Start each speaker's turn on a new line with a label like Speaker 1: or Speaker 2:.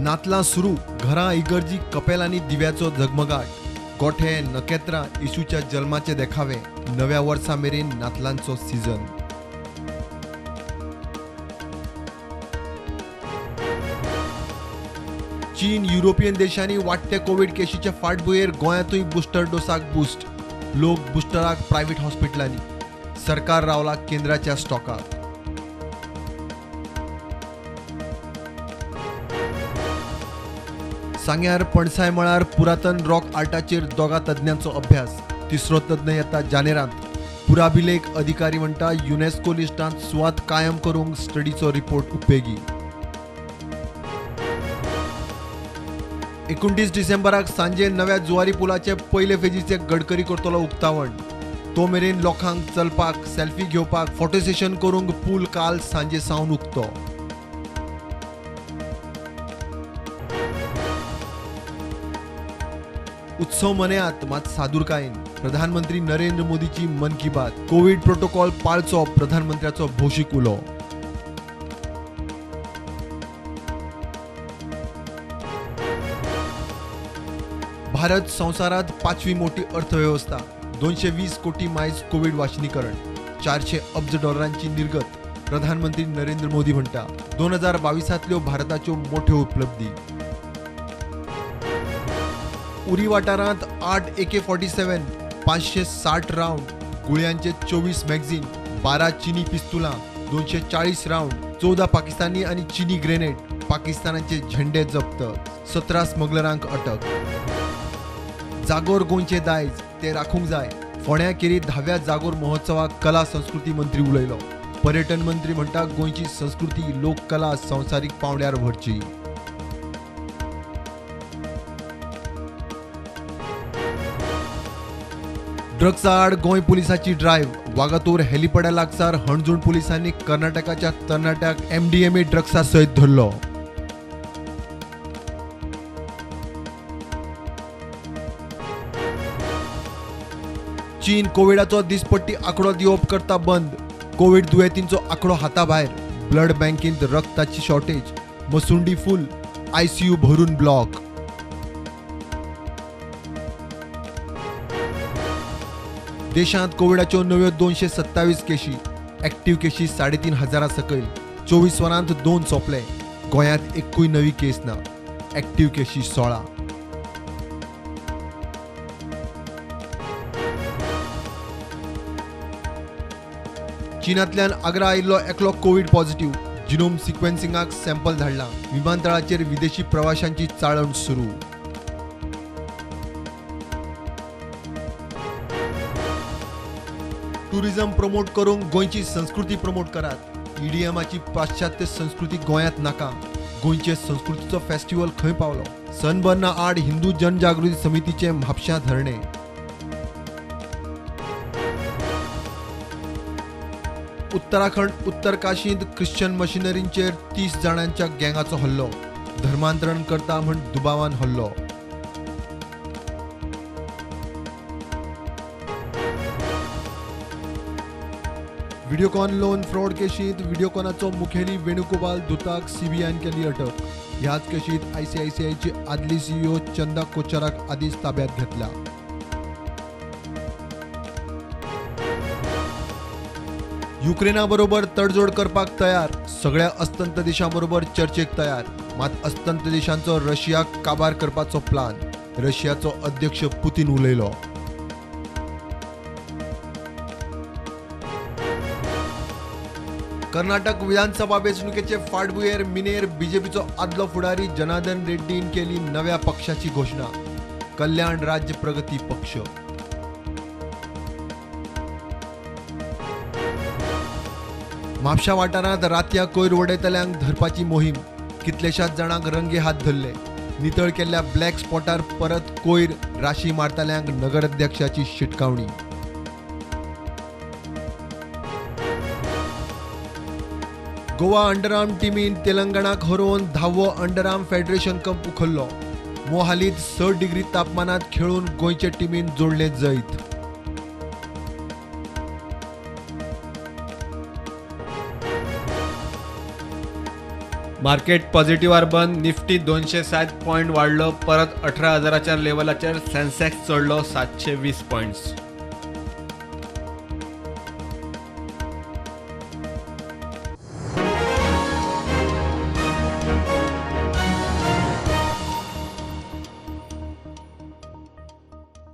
Speaker 1: नातलां सुरू घरां इगर्जी कपेलांनी दिव्याचो झगमगाट गोठे नखेत्रां येशूच्या जल्माचे देखावे नव्या वर्सा मेरेन नातलांचो सीझन. चीन युरोपियन देशांनी वाडटे कोविड केशीच्या फाटभुंयेर गोंयांतूय बुस्टर डोसाक बूस्ट. लोक बुस्टराक प्रायव्हेट हॉस्पिटलांनी. सरकार रावला केंद्राच्या स्टॉकात. सांग्यार पणसाय मळार पुरातन रॉक आर्टाचेर दोगा तज्ञांचो अभ्यास. तिसरो तज्ञ येता जानेरांत. पुराभिलेख अधिकारी म्हणटा युनेस्को लिस्टांत सुवात कायम करूंक स्टडीचो रिपोर्ट उपेगी. 29 डिसेंबराक सांजे नव्या जुवारी पुलाचे पयले फेजीचे गडकरी करतलो उक्तावण. तो मेरेन लोकांक चलपाक, सेल्फी घेवपाक, फोटो सेशन करूंक पूल काल सांजे सावन उक्तो. उत्सव मनयात मात सादूरकायेन. प्रधानमंत्री नरेंद्र मोदीची मन की बात. कोविड प्रोटोकॉल पाळचो प्रधानमंत्र्याचो भौशीक उलो. भारत संवसारात 5वी मोठी अर्थव्यवस्था. 220 कोटी मायज कोविड वाशिनीकरण. 400 अब्ज डॉलरांची निर्गत. प्रधानमंत्री नरेंद्र मोदी म्हणटा 2022तल्यो भारताच्यो मोठ्यो उपलब्धी. उरी वाठारांत 8 AK-47, 560 राऊंड, गुळयांचे 24 मॅगझीन, 12 चीनी पिस्तुलां, 240 राऊंड, 14 पाकिस्तानी आणि चीनी ग्रेनेड, पाकिस्तानाचे झेंडे जप्त, 17 स्मगलरांक अटक. जागोर गोंयचे दायज ते राखूंक जाय. फोंड्या केरी 10व्या जागोर महोत्सवाक कला संस्कृती मंत्री उलयलो. पर्यटन मंत्री म्हणटा गोंयची संस्कृती लोककला संवसारीक पांवड्यार व्हरची. ड्रग्सा आड गोंय पुलिसाची ड्रायव्ह. वागातोर हेलिपॅडा लागसार हणजूण पुलिसांनी कर्नाटकाच्या तरणाट्याक MDMA ड्रग्सा सयत धरलो. चीन कोविडाचो दिसपट्टी आंकडो दिवप करता बंद. कोविड दुयेंतींचो आंकडो हाता भायर. ब्लड बँकेंत रक्ताची शॉर्टेज. मसुंडी फुल. ICU भरून ब्लॉक. देशांत कोविडाच्यो नव्यो 227 केशी. एक्टिव्ह केशी 3,500 सकयल. 24 वरांत 2 सोंपले. गोंयांत एकूय नवी केस ना. एक्टिव्ह केशी 16. चीनांतल्यान आग्रा आयिल्लो एकलो कोविड पॉझिटिव्ह. जिनोम सिक्वेन्सिंगाक सॅम्पल धाडला. विमानतळाचेर विदेशी प्रवाशांची चाळण सुरू. टुरिझम प्रमोट करूंक गोंयची संस्कृती प्रमोट करात. EDMची पाश्चात्य संस्कृती गोंयांत नाका. गोंयचे संस्कृतीचो फेस्टिवल खंय पावलो. सनबर्ना आड हिंदू जनजागृती समितीचे म्हापश्यां धरणे. उत्तराखंड उत्तर काशींत ख्रिश्चन मशिनरींचेर 30 जाणांच्या गँगाचो हल्लो. धर्मांतरण करता म्हण दुबावान हल्लो. व्हिडिओकॉन लोन फ्रॉड केशींत व्हिडिओकॉनाचो मुखेली वेणुगोपाल धुताक CBIन केली अटक. ह्याच केशींत ICICIची आदली CEO चंदा कोचराक आदींच ताब्यात घेतला. युक्रेना बरोबर तडजोड करपाक तयार. सगळ्या अस्तंत देशांबरोबर चर्चेक तयार. मात अस्तंत देशांचो रशियाक काबार करपाचो प्लान. रशियाचो अध्यक्ष पुतीन उलयलो. कर्नाटक विधानसभा वेंचणुकेचे फाटभुंयेर मिनेर BJPचो आदलो फुडारी जनार्दन रेड्डीन केली नव्या पक्षाची घोषणा. कल्याण राज्य प्रगती पक्ष. म्हापशा वाठारांत रातया कोयर उडयतल्यांक धरपाची मोहीम. कितलेशाच जाणांक रंगे हात धरले. नितळ केल्ल्या ब्लॅक स्पॉटार परत कोयर राशी मारतल्यांक नगराध्यक्षाची शिटकावणी. गोवा अंडरआर्म टिमीन तेलंगणाक हरोवन 10वो अंडरआर्म फेडरेशन कप उखल्लो. मोहालींत 6 डिग्री तापमानात खेळून गोंयचे टिमीन जोडले जैत. मार्केट पॉझिटिव्हवर बंद. निफ्टी 207 पॉईंट वाढलं, परत 18,000च्या लेवलाचेर. सेन्सेक्स चढलो 720 पॉईंट्स.